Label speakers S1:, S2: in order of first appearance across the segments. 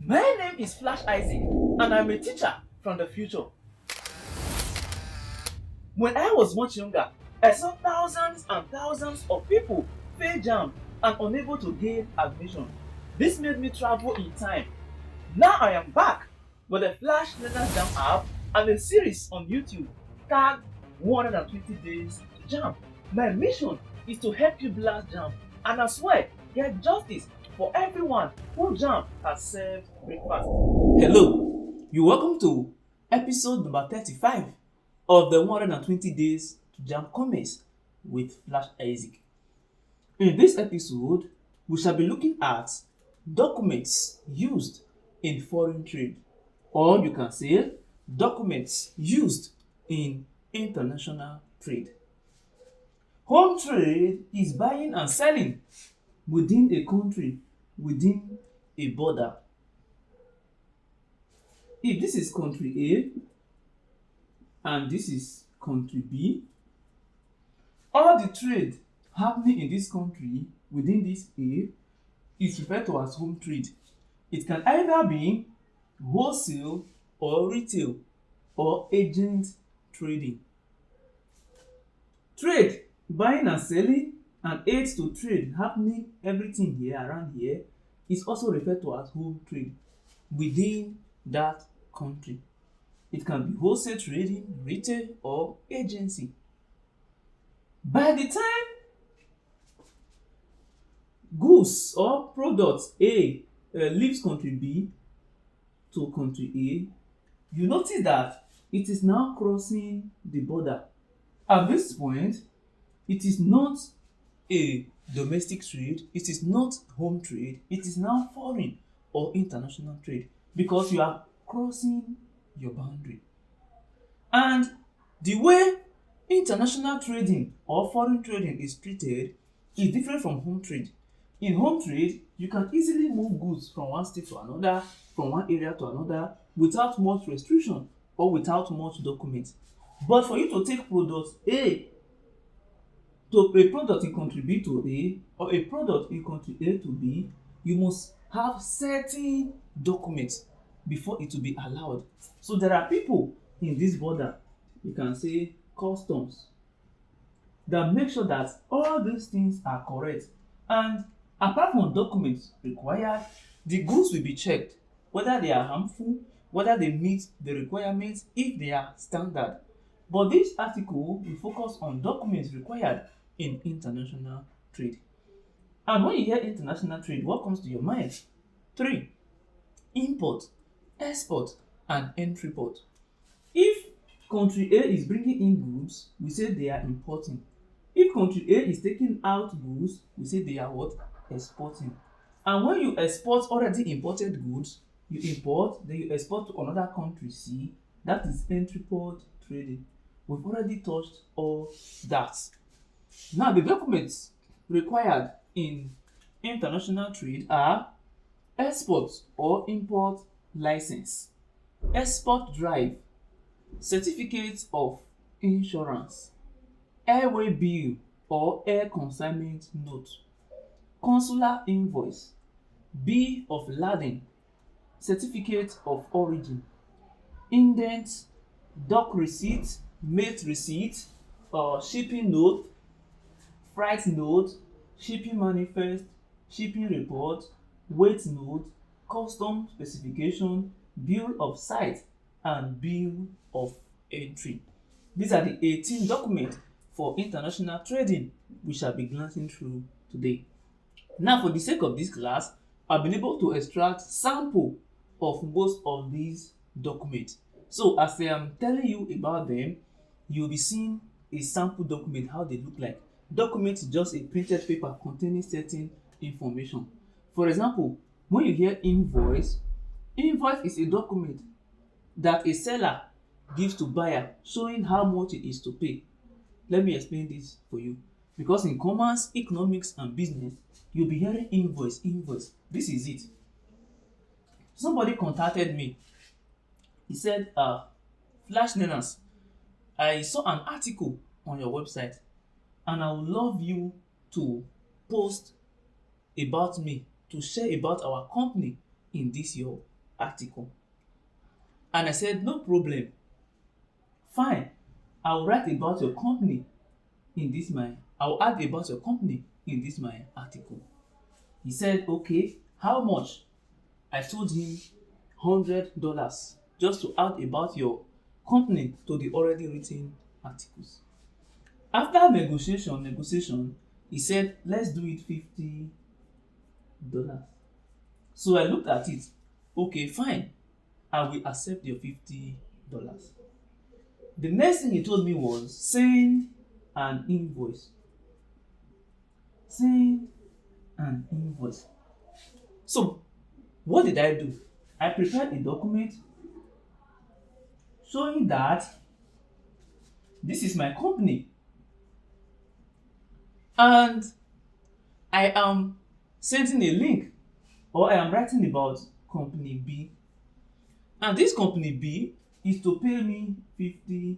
S1: My name is Flash Isaac, and I'm a teacher from the future. When I was much younger, I saw thousands and thousands of people fail Jamb and unable to gain admission. This made me travel in time. Now I am back with the Flashlearners Jamb app and a series on YouTube tagged 120 Days to Jamb. My mission is to help you blast Jamb and as well get justice for everyone who Jamb has served breakfast. Hello, you're welcome to episode number 35 of the 120 Days to Jamb Comments with Flash Isaac. In this episode, we shall be looking at documents used in foreign trade, or you can say documents used in international trade. Home trade is buying and selling within a country, within a border. If this is country A and this is country B, all the trade happening in this country within this A is referred to as home trade. It can either be wholesale or retail or agent trading. Trade, buying and selling, and aids to trade happening everything here around here is also referred to as home trade within that country. It can be wholesale trading, retail, or agency. By the time goods or products A leaves country B to country A, you notice that it is now crossing the border. At this point, it is not a domestic trade, it is not home trade, it is now foreign or international trade because you are crossing your boundary. And the way international trading or foreign trading is treated is different from home trade. In home trade, you can easily move goods from one state to another, from one area to another, without much restriction or without much document. But for you to take product A to a product in country B to A or a product in country A to B, you must have certain documents before it will be allowed. So there are people in this border, you can say customs, that make sure that all these things are correct. And apart from documents required, the goods will be checked whether they are harmful, whether they meet the requirements, if they are standard. But this article will focus on documents required in international trade. And when you hear international trade, what comes to your mind? 3. Import, export, and entry port. If country A is bringing in goods, we say they are importing. If country A is taking out goods, we say they are what? Exporting. And when you export already imported goods, you import, then you export to another country C, that is entry port trading. We've already touched all that. Now, the documents required in international trade are export or import license, export drive, certificate of insurance, airway bill or air consignment note, consular invoice, bill of lading, certificate of origin, indent, dock receipt, mate receipt, shipping note, freight note, shipping manifest, shipping report, weight note, custom specification, bill of site, and bill of entry. These are the 18 documents for international trading we shall be glancing through today. Now, for the sake of this class, I've been able to extract sample of most of these documents. So as I am telling you about them, you'll be seeing a sample document, how they look like. Document is just a printed paper containing certain information. For example, when you hear invoice, invoice is a document that a seller gives to buyer showing how much it is to pay. Let me explain this for you. Because in commerce, economics, and business, you'll be hearing invoice, invoice. This is it. Somebody contacted me. He said, Flashlearners, I saw an article on your website and I would love you to post about me, to share about our company in this your article. And I said, no problem, fine, I'll write about your company in this my I'll add about your company in this my article. He said, okay, how much? I told him $100 just to add about your company to the already written articles. After negotiation, he said, let's do it $50. So I looked at it. Okay, fine, I will accept your $50. The next thing he told me was send an invoice. Send an invoice. So what did I do? I prepared a document showing that this is my company and I am sending a link, or I am writing about company B, and this company B is to pay me $50.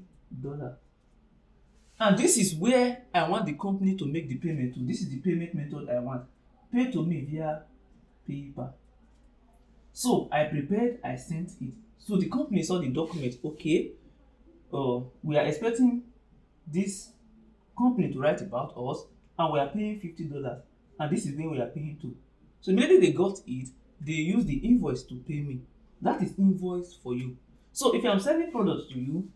S1: And this is where I want the company to make the payment to. This is the payment method I want. Pay to me via PayPal. So I prepared, I sent it. So the company saw the document. Okay, we are expecting this company to write about us, and we are paying $50, and this is where we are paying to. So immediately they got it, they use the invoice to pay me. That is invoice for you. So if I'm selling products to you,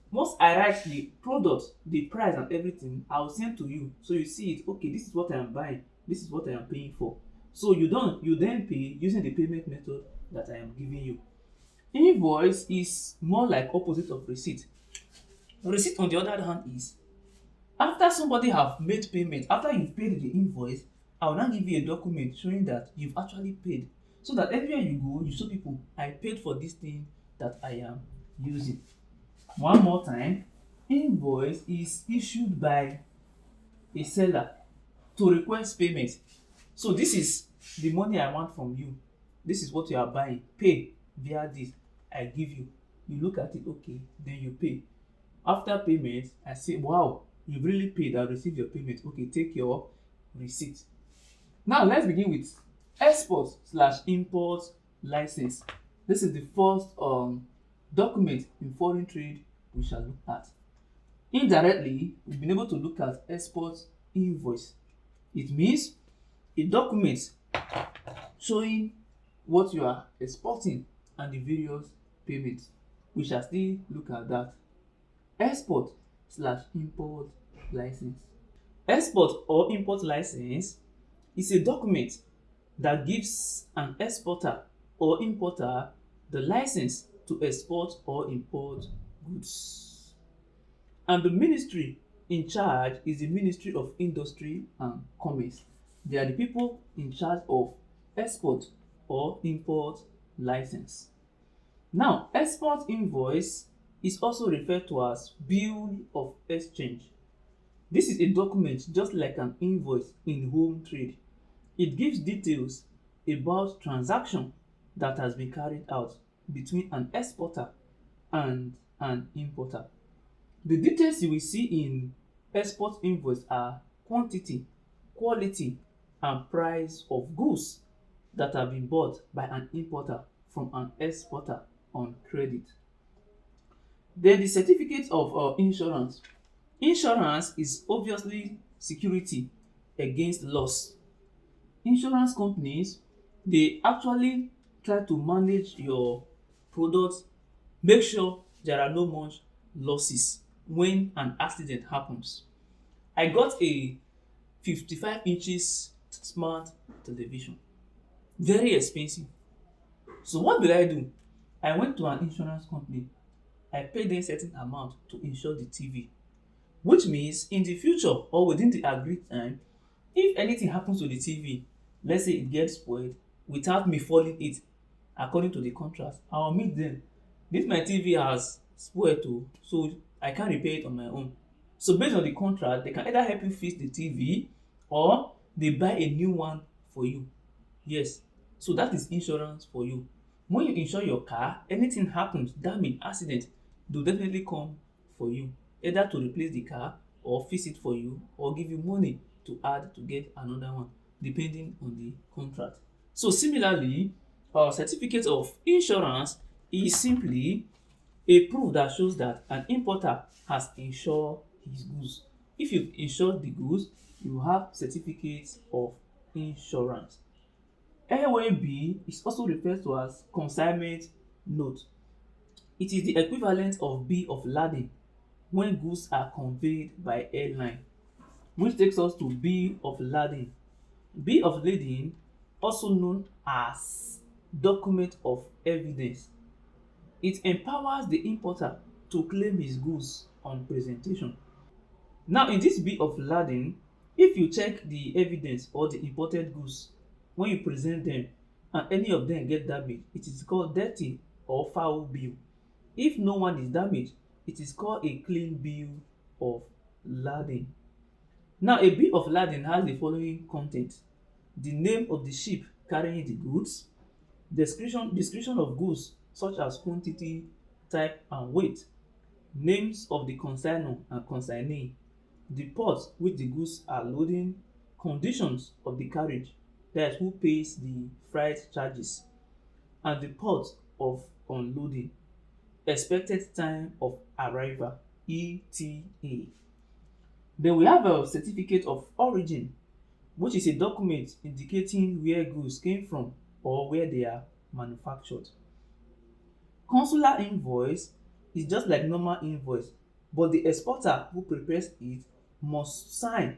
S1: once I write the product, the price and everything, I'll send to you. So you see it, okay, this is what I am buying, this is what I am paying for. So you then pay using the payment method that I am giving you. Invoice is more like opposite of receipt. Receipt on the other hand is after somebody have made payment, after you've paid the invoice, I will now give you a document showing that you've actually paid. So that everywhere you go, you show people, I paid for this thing that I am using. One more time, invoice is issued by a seller to request payment. So this is the money I want from you. This is what you are buying. Pay via this. I give you. You look at it, okay, then you pay. After payment, I say, wow, you've really paid. I'll receive your payment. Okay, take your receipt. Now let's begin with export/import license. This is the first document in foreign trade we shall look at. Indirectly, we've been able to look at export invoice. It means a document showing what you are exporting and the various payments. We shall still look at that. Export/import license. Export or import license is a document that gives an exporter or importer the license to export or import goods. And the ministry in charge is the Ministry of Industry and Commerce. They are the people in charge of export or import license. Now, export invoice is also referred to as bill of exchange. This is a document just like an invoice in home trade. It gives details about transaction that has been carried out between an exporter and an importer. The details you will see in export invoice are quantity, quality, and price of goods that have been bought by an importer from an exporter on credit. Then the certificate of insurance. Insurance is obviously security against loss. Insurance companies, they actually try to manage your products, make sure there are no much losses when an accident happens. I got a 55 inches smart television, very expensive. So what did I do? I went to an insurance company. I paid them certain amount to insure the TV, which means in the future or within the agreed time, if anything happens to the TV, let's say it gets spoiled without me falling it according to the contract, I'll meet them. This my TV has spoiled too, so I can't repair it on my own. So based on the contract, they can either help you fix the TV or they buy a new one for you. Yes, so that is insurance for you. When you insure your car, anything happens, damage, accident, they'll definitely come for you, either to replace the car or fix it for you or give you money to add to get another one, depending on the contract. So similarly, A certificate of insurance is simply a proof that shows that an importer has insured his goods. If you insure the goods, you have certificate of insurance. LOB is also referred to as consignment note. It is the equivalent of bill of lading when goods are conveyed by airline, which takes us to bill of lading. Bill of lading, also known as document of evidence, it empowers the importer to claim his goods on presentation. Now in this bill of lading, if you check the evidence or the imported goods when you present them and any of them get damaged, it is called dirty or foul bill. If no one is damaged, it is called a clean bill of lading. Now a bill of lading has the following content: the name of the ship carrying the goods, description of goods such as quantity, type and weight, names of the consignor and consignee, the port which the goods are loading, conditions of the carriage, that is who pays the freight charges, and the port of unloading, expected time of arrival, ETA. Then we have a certificate of origin, which is a document indicating where goods came from or where they are manufactured. Consular invoice is just like normal invoice, but the exporter who prepares it must sign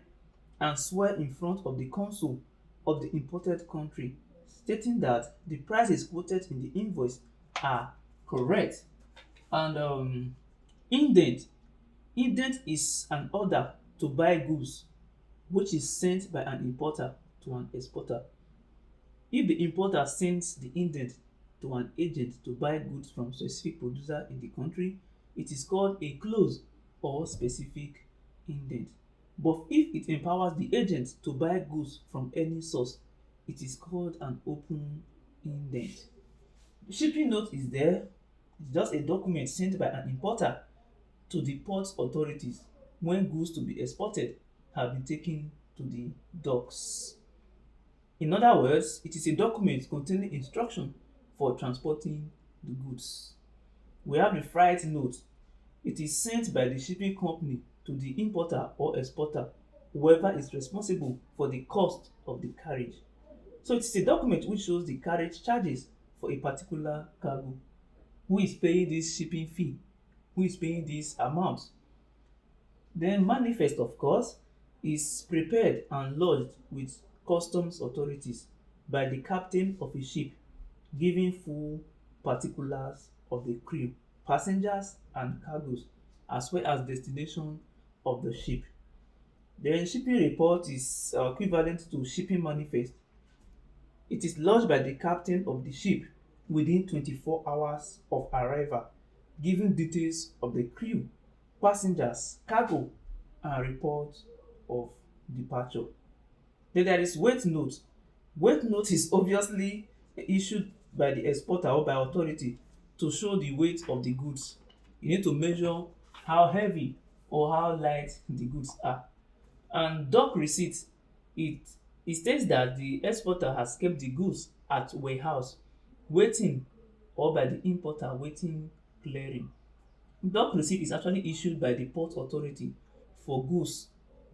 S1: and swear in front of the consul of the imported country, stating that the prices quoted in the invoice are correct. And indent. Indent is an order to buy goods which is sent by an importer to an exporter. If the importer sends the indent to an agent to buy goods from specific producer in the country, it is called a close or specific indent. But if it empowers the agent to buy goods from any source, it is called an open indent. Shipping note is there. It's just a document sent by an importer to the port authorities when goods to be exported have been taken to the docks. In other words, it is a document containing instruction for transporting the goods. We have the freight note. It is sent by the shipping company to the importer or exporter, whoever is responsible for the cost of the carriage. So it is a document which shows the carriage charges for a particular cargo. Who is paying this shipping fee? Who is paying this amount? Then manifest, of course, is prepared and lodged with customs authorities by the captain of a ship, giving full particulars of the crew, passengers and cargoes, as well as destination of the ship. Then shipping report is equivalent to shipping manifest. It is lodged by the captain of the ship within 24 hours of arrival, giving details of the crew, passengers, cargo, and report of departure. Then there is weight note. Weight note is obviously issued by the exporter or by authority to show the weight of the goods. You need to measure how heavy or how light the goods are. And dock receipt, it states that the exporter has kept the goods at warehouse waiting, or by the importer waiting clearing. Dock receipt is actually issued by the port authority for goods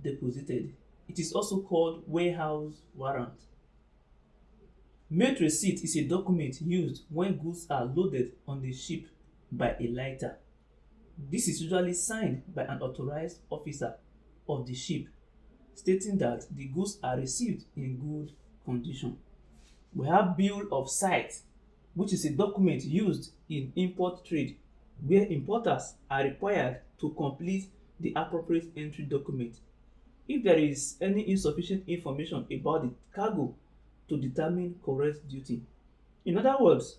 S1: deposited. It is also called warehouse warrant. Mate receipt is a document used when goods are loaded on the ship by a lighter. This is usually signed by an authorized officer of the ship, stating that the goods are received in good condition. We have bill of sight, which is a document used in import trade where importers are required to complete the appropriate entry document if there is any insufficient information about the cargo to determine correct duty. In other words,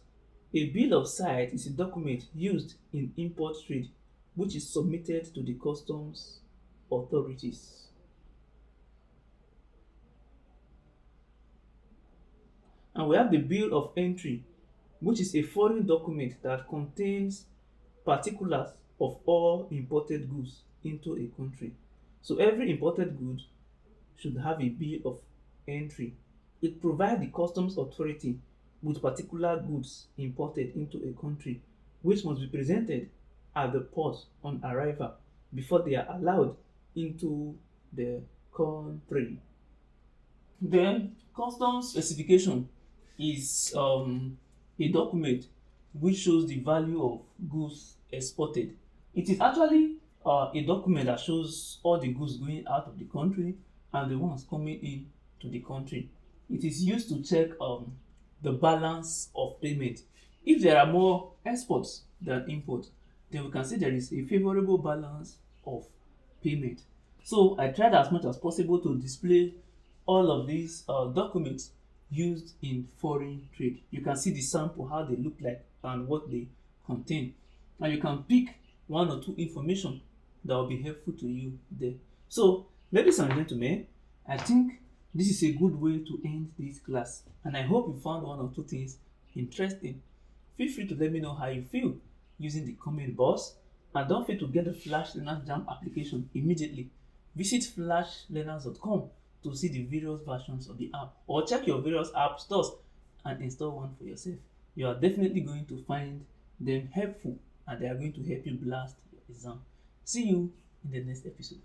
S1: a bill of sight is a document used in import trade which is submitted to the customs authorities. And we have the bill of entry, which is a foreign document that contains particulars of all imported goods into a country. So every imported good should have a bill of entry. It provides the customs authority with particular goods imported into a country, which must be presented at the port on arrival before they are allowed into the country. Then customs specification is a document which shows the value of goods exported. It is actually a document that shows all the goods going out of the country and the ones coming in to the country. It is used to check the balance of payment. If there are more exports than imports, then we can say there is a favorable balance of payment. So I tried as much as possible to display all of these documents used in foreign trade. You can see the sample, how they look like and what they contain. And you can pick one or two information that will be helpful to you there. So, ladies and gentlemen, I think this is a good way to end this class. And I hope you found one or two things interesting. Feel free to let me know how you feel using the comment box. And don't forget to get the Flashlearners Jamb application immediately. Visit flashlearners.com to see the various versions of the app, or check your various app stores and install one for yourself. You are definitely going to find them helpful and they are going to help you blast your exam. See you in the next episode.